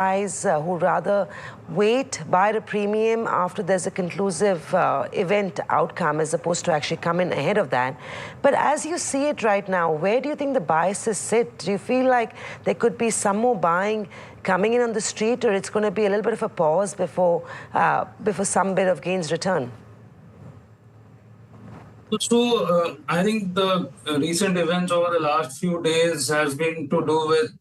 guys who rather wait, buy at a premium after there's a conclusive event outcome as opposed to actually come in ahead of that. But as you see it right now, where do you think the biases sit? Do you feel like there could be some more buying coming in on the street, or it's going to be a little bit of a pause before some bit of gains return? So I think the recent events over the last few days has been to do with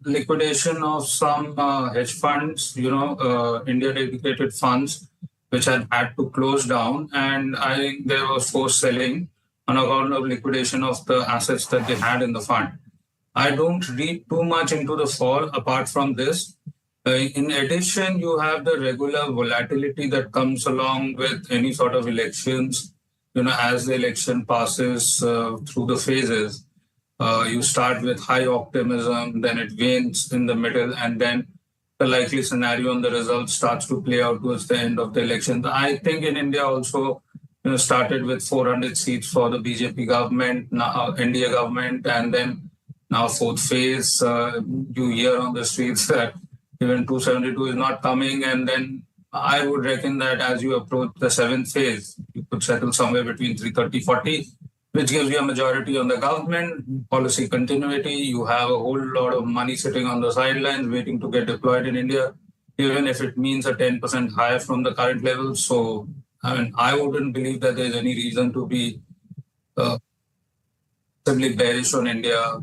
liquidation of some hedge funds, India dedicated funds, which had to close down. And I think there was forced selling on account of liquidation of the assets that they had in the fund. I don't read too much into the fall apart from this. In addition, you have the regular volatility that comes along with any sort of elections. As the election passes through the phases, you start with high optimism, then it wanes in the middle, and then the likely scenario and the results starts to play out towards the end of the election. I think in India also, started with 400 seats for the BJP government, now India government, and then now fourth phase. You hear on the streets that even 272 is not coming, and then I would reckon that as you approach the seventh phase, you could settle somewhere between 330, 40, which gives you a majority on the government, policy continuity. You have a whole lot of money sitting on the sidelines waiting to get deployed in India, even if it means a 10% higher from the current level. So, I wouldn't believe that there's any reason to be simply bearish on India,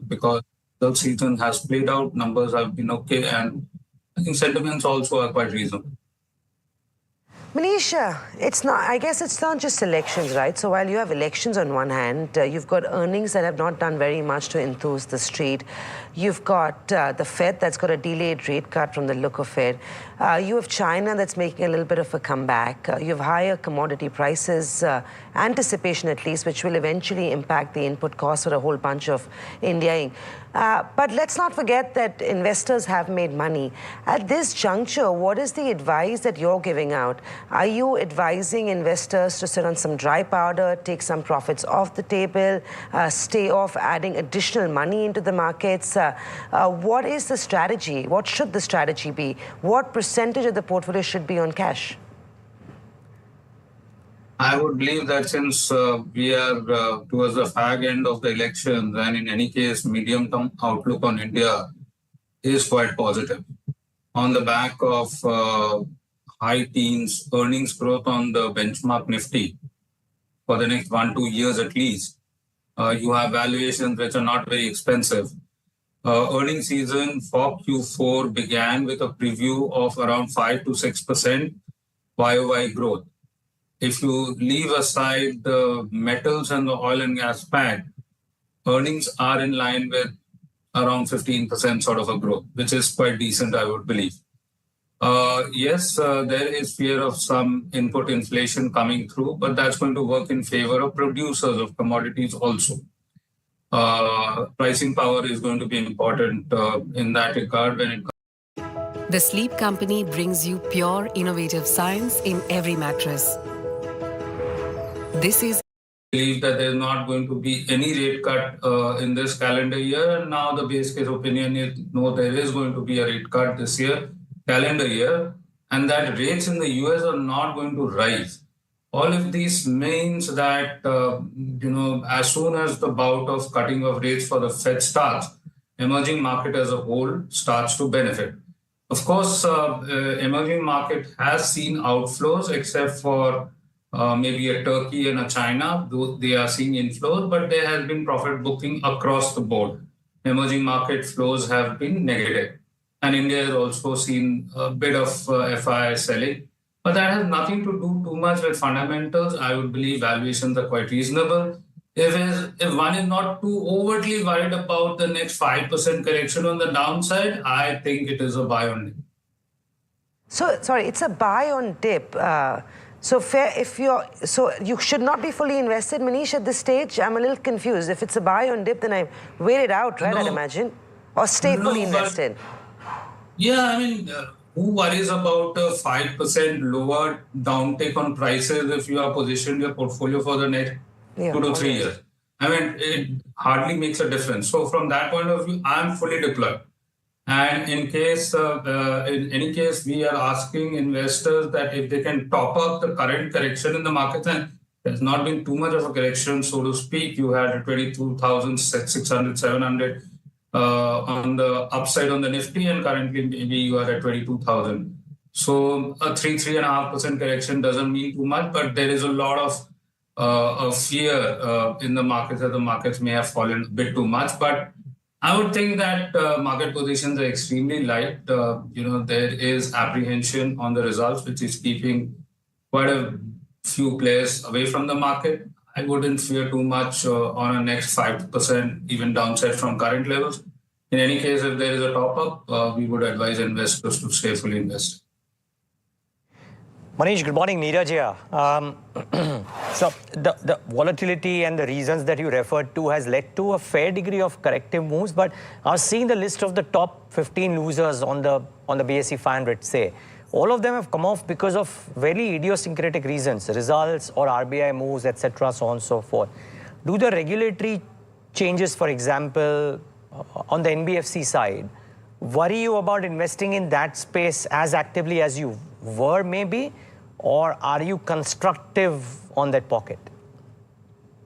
because the season has played out, numbers have been okay, and I think sentiments also are quite reasonable. Manish, I guess it's not just elections, right? So while you have elections on one hand, you've got earnings that have not done very much to enthuse the street. You've got the Fed that's got a delayed rate cut from the look of it. You have China that's making a little bit of a comeback. You have higher commodity prices, anticipation at least, which will eventually impact the input costs for a whole bunch of India. But let's not forget that investors have made money. At this juncture, what is the advice that you're giving out? Are you advising investors to sit on some dry powder, take some profits off the table, stay off adding additional money into the markets? What is the strategy? What should the strategy be? What percentage of the portfolio should be on cash? I would believe that since we are towards the fag end of the elections, and in any case, medium-term outlook on India is quite positive. On the back of high teens earnings growth on the benchmark Nifty for the next 1-2 years at least, you have valuations which are not very expensive. Earnings season for Q4 began with a preview of around 5 to 6% YOY growth. If you leave aside the metals and the oil and gas pack, earnings are in line with around 15% sort of a growth, which is quite decent, I would believe. Yes, there is fear of some input inflation coming through, but that's going to work in favor of producers of commodities also. Pricing power is going to be important in that regard when it comes. The Sleep Company brings you pure, innovative science in every mattress. This is. I believe that there's not going to be any rate cut in this calendar year. And now the base case opinion is no, there is going to be a rate cut this year, calendar year, and that rates in the US are not going to rise. All of this means that, as soon as the bout of cutting of rates for the Fed starts, emerging market as a whole starts to benefit. Of course, emerging market has seen outflows except for maybe a Turkey and a China, though they are seeing inflows, but there has been profit booking across the board. Emerging market flows have been negative. And India has also seen a bit of FII selling. But that has nothing to do too much with fundamentals. I would believe valuations are quite reasonable. If one is not too overtly worried about the next 5% correction on the downside, I think it is a buy on dip. So, sorry, it's a buy on dip. So you should not be fully invested, Manish, at this stage. I'm a little confused. If it's a buy on dip, then I wait it out, right? No, I'd imagine, or stay fully invested. Yeah, who worries about a 5% lower downtake on prices if you are positioned your portfolio for the next 2 to 3 years? It hardly makes a difference. So from that point of view, I'm fully deployed. And in any case, we are asking investors that if they can top up the current correction in the market, and there's not been too much of a correction, so to speak. You had 22,600, 700 on the upside on the Nifty, and currently maybe you are at 22,000. So a 3.5% correction doesn't mean too much, but there is a lot of fear in the markets that the markets may have fallen a bit too much. But I would think that market positions are extremely light. There is apprehension on the results, which is keeping quite a few players away from the market. I wouldn't fear too much on a next 5%, even downside from current levels. In any case, if there is a top-up, we would advise investors to stay fully invested. Manish, good morning. Neeraj here. So the volatility and the reasons that you referred to has led to a fair degree of corrective moves. But I was seeing the list of the top 15 losers on the BSE 500, say. All of them have come off because of very idiosyncratic reasons, results or RBI moves, etc., so on and so forth. Do the regulatory changes, for example, on the NBFC side, worry you about investing in that space as actively as you were maybe? Or are you constructive on that pocket?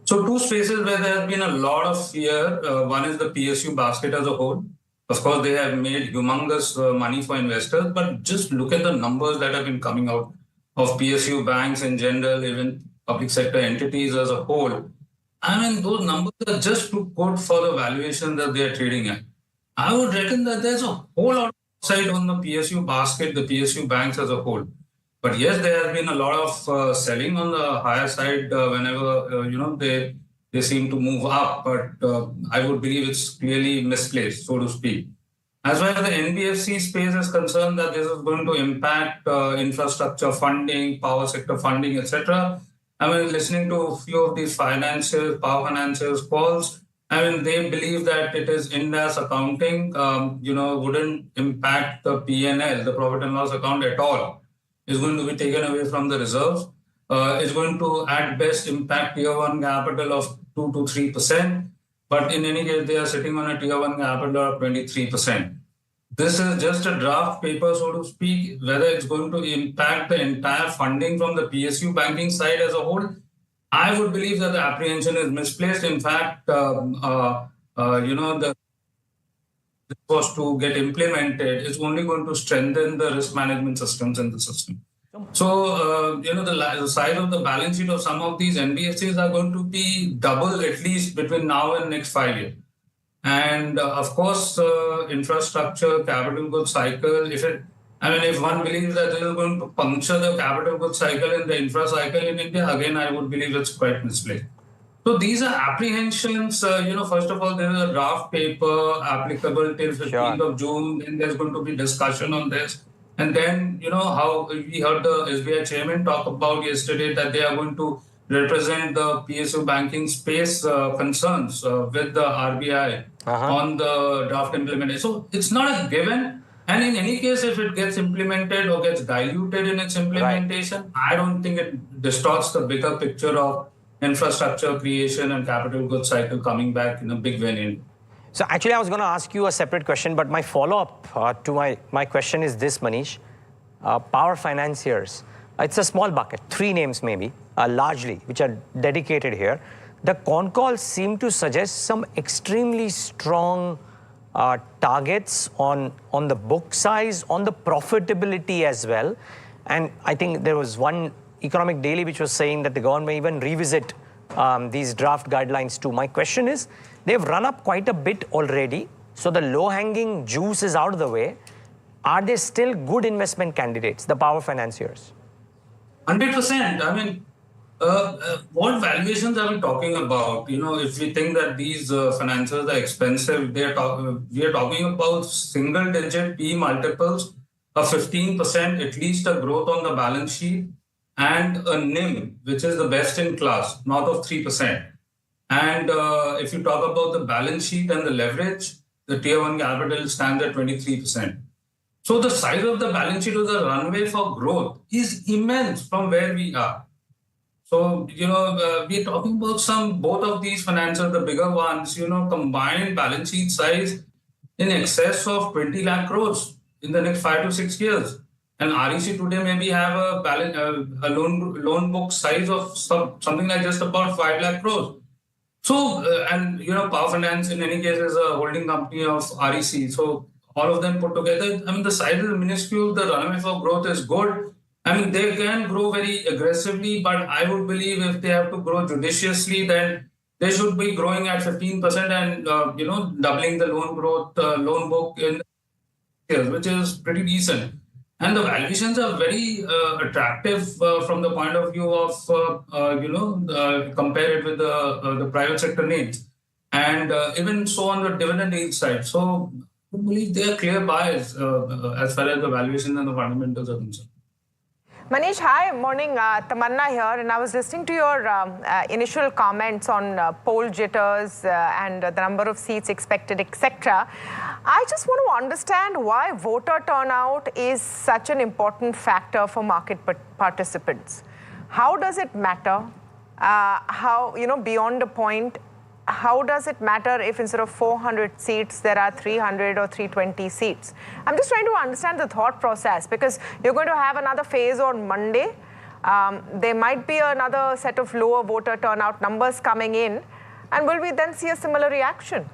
So two spaces where there has been a lot of fear. One is the PSU basket as a whole. Of course, they have made humongous money for investors, but just look at the numbers that have been coming out of PSU banks in general, even public sector entities as a whole. I mean, those numbers are just too good for the valuation that they are trading at. I would reckon that there's a whole lot of upside on the PSU basket, the PSU banks as a whole. But yes, there has been a lot of selling on the higher side whenever they seem to move up. But I would believe it's clearly misplaced, so to speak. As far as the NBFC space is concerned, that this is going to impact infrastructure funding, power sector funding, etc. I mean, listening to a few of these power financiers calls, I mean, they believe that it is India's accounting, wouldn't impact the P&L, the profit and loss account at all. Is going to be taken away from the reserves. It's going to, at best, impact Tier 1 capital of 2 to 3%. But in any case, they are sitting on a Tier 1 capital of 23%. This is just a draft paper, so to speak. Whether it's going to impact the entire funding from the PSU banking side as a whole, I would believe that the apprehension is misplaced. In fact, this was to get implemented, it's only going to strengthen the risk management systems in the system. So, the size of the balance sheet of some of these NBFCs are going to be double at least between now and next 5 years. And of course, infrastructure, capital goods cycle, if one believes that this is going to puncture the capital goods cycle and the infra cycle in India, again, I would believe it's quite misplaced. So these are apprehensions. First of all, there is a draft paper applicable till 15th of June. Then there's going to be discussion on this. And then, how we heard the SBI chairman talk about yesterday that they are going to represent the PSU banking space concerns with the RBI on the draft implementation. So it's not a given. And in any case, if it gets implemented or gets diluted in its implementation, I don't think it distorts the bigger picture of infrastructure creation and capital goods cycle coming back in a big way. So actually, I was going to ask you a separate question, but my follow-up to my question is this, Manish. Power financiers, it's a small bucket, 3 names maybe, largely, which are dedicated here. The con calls seem to suggest some extremely strong targets on the book size, on the profitability as well. And I think there was one Economic Daily which was saying that the government may even revisit these draft guidelines too. My question is, they've run up quite a bit already, so the low-hanging juice is out of the way. Are they still good investment candidates, the power financiers? 100%. I mean, what valuations are we talking about? If we think that these financiers are expensive, we are talking about single-digit P multiples of 15%, at least a growth on the balance sheet, and a NIM, which is the best in class, north of 3%. And if you talk about the balance sheet and the leverage, the Tier 1 capital stands at 23%. So the size of the balance sheet of the runway for growth is immense from where we are. So, we're talking about both of these financials, the bigger ones, combined balance sheet size in excess of 20 lakh crores in the next 5 to 6 years. And REC today maybe have a loan book size of something like just about 5 lakh crores. So, and Power Finance in any case is a holding company of REC. So, all of them put together, I mean, the size is minuscule, the runway for growth is good. I mean, they can grow very aggressively, but I would believe if they have to grow judiciously, then they should be growing at 15% and, doubling the loan book in years, which is pretty decent. And the valuations are very attractive from the point of view of, compare it with the private sector names. And even so on the dividend yield side. So I believe they are clear buys as far as the valuation and the fundamentals are concerned. Manish, hi, morning. Tamanna here, and I was listening to your initial comments on poll jitters and the number of seats expected, etc. I just want to understand why voter turnout is such an important factor for market participants. How does it matter? Beyond a point, how does it matter if instead of 400 seats, there are 300 or 320 seats? I'm just trying to understand the thought process, because you're going to have another phase on Monday. There might be another set of lower voter turnout numbers coming in. And will we then see a similar reaction?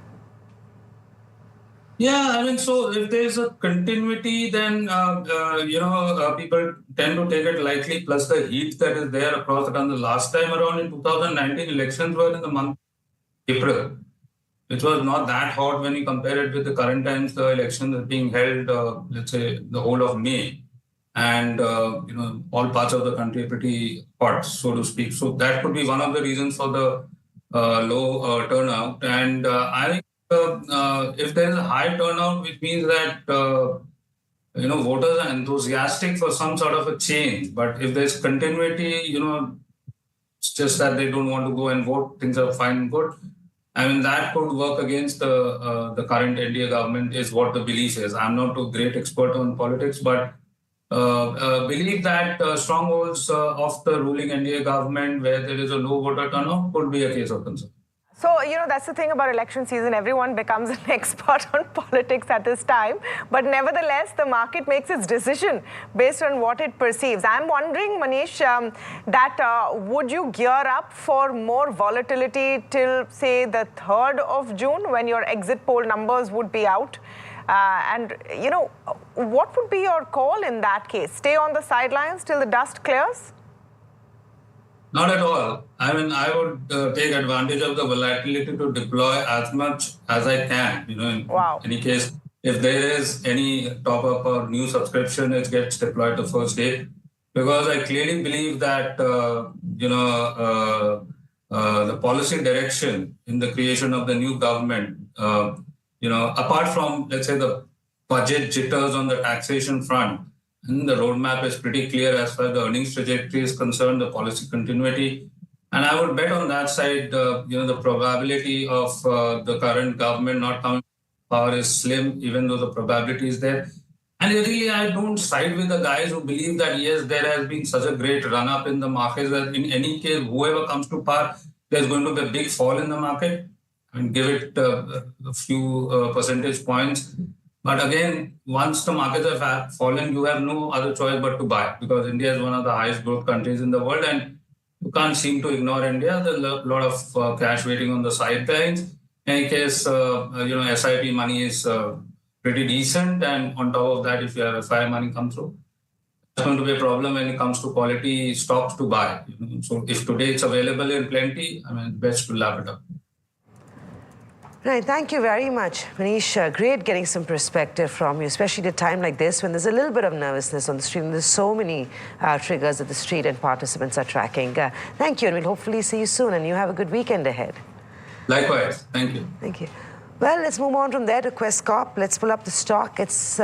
Yeah, I mean, so if there's a continuity, then, people tend to take it lightly, plus the heat that is there across the country. The last time around in 2019, elections were in the month April, which was not that hot when you compare it with the current times. The election is being held, let's say, the whole of May, and all parts of the country are pretty hot, so to speak. So that could be one of the reasons for the low turnout. And I think if there is a high turnout, which means that voters are enthusiastic for some sort of a change. But if there's continuity, it's just that they don't want to go and vote, things are fine and good. I mean, that could work against the current NDA government is what the belief is. I'm not a great expert on politics, but believe that strongholds of the ruling NDA government where there is a low voter turnout could be a case of concern. So, that's the thing about election season. Everyone becomes an expert on politics at this time. But nevertheless, the market makes its decision based on what it perceives. I'm wondering, Manish, would you gear up for more volatility till, say, the 3rd of June when your exit poll numbers would be out? What would be your call in that case? Stay on the sidelines till the dust clears? Not at all. I mean, I would take advantage of the volatility to deploy as much as I can. In any case, if there is any top-up or new subscription, it gets deployed the first day. Because I clearly believe that, the policy direction in the creation of the new government, apart from, let's say, the budget jitters on the taxation front, and the roadmap is pretty clear as far as the earnings trajectory is concerned, the policy continuity. And I would bet on that side, the probability of the current government not coming to power is slim, even though the probability is there. And really, I don't side with the guys who believe that, yes, there has been such a great run-up in the markets that in any case, whoever comes to power, there's going to be a big fall in the market. I mean, give it a few percentage points. But again, once the markets have fallen, you have no other choice but to buy, because India is one of the highest growth countries in the world and you can't seem to ignore India. There's a lot of cash waiting on the sidelines. In any case, SIP money is pretty decent, and on top of that, if you have FI money come through, it's going to be a problem when it comes to quality stocks to buy. So if today it's available in plenty, I mean, best to lap it up. Right, thank you very much, Manish. Great getting some perspective from you, especially at a time like this when there's a little bit of nervousness on the street and there's so many triggers that the street and participants are tracking. Thank you, and we'll hopefully see you soon, and you have a good weekend ahead. Likewise. Thank you. Thank you. Well, let's move on from there to Quest Corp. Let's pull up the stock. It's